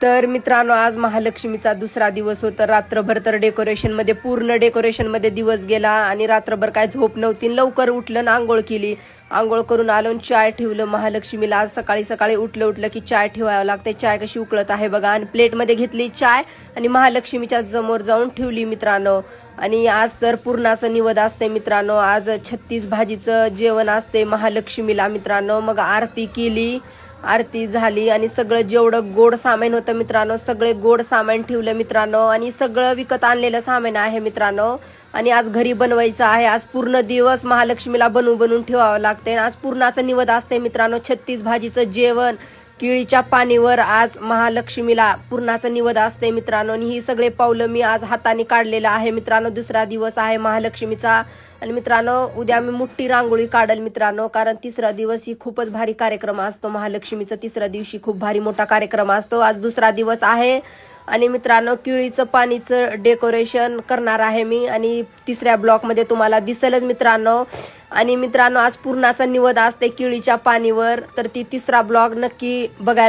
तर मित्रांनो, आज महालक्ष्मीचा दुसरा दिवस होता. रात्रभर तर पूर्ण डेकोरेशनमध्ये दिवस गेला आणि रात्रभर काय झोप नव्हती. लवकर उठलं ना, आंघोळ केली. आंघोळ करून आलो, चाय ठेवलं महालक्ष्मीला. आज सकाळी सकाळी उठलं की चाय ठेवावं लागते. चाय कशी उकळत आहे बघा. आणि प्लेटमध्ये घेतली चाय आणि महालक्ष्मीच्या समोर जाऊन ठेवली मित्रांनो. आणि आज तर पूर्णाचं निवद असते मित्रांनो. आज 36 भाजीचं जेवण असते महालक्ष्मीला मित्रांनो. मग आरती केली, आरती झाली आणि सगळं जेवढं गोड सामान होतं मित्रांनो, सगळे गोड सामान ठेवलं मित्रांनो. आणि सगळं विकत आणलेलं सामान आहे मित्रांनो. आणि आज घरी बनवायचं आहे. आज पूर्ण दिवस महालक्ष्मीला बनवून ठेवावं लागते. आज पूर्णाचं निवद असते मित्रांनो. 36 भाजीचं जेवण केळीच्या पाणीवर आज महालक्ष्मीला पूर्णाचं निवद असते मित्रांनो. आणि ही सगळे पावलं मी आज हाताने काढलेलं आहे मित्रांनो. दुसरा दिवस आहे महालक्ष्मीचा. आणि मित्रांनो, उद्या मी मोठी रांगोळी काढल मित्रांनो, कारण तिसरा दिवस ही खूपच भारी कार्यक्रम असतो महालक्ष्मीचा. तिसऱ्या दिवशी खूप भारी मोठा कार्यक्रम असतो. आज दुसरा दिवस आहे. आणि मित्रांनो, केळीचं पाणीचं डेकोरेशन करणार आहे मी आणि तिसऱ्या ब्लॉकमध्ये तुम्हाला दिसेलच मित्रांनो. आणि मित्रांनो, आज पूर्णाचा निवद असते केळीच्या पाणीवर, तर ती तिसरा ब्लॉग नक्की बघायला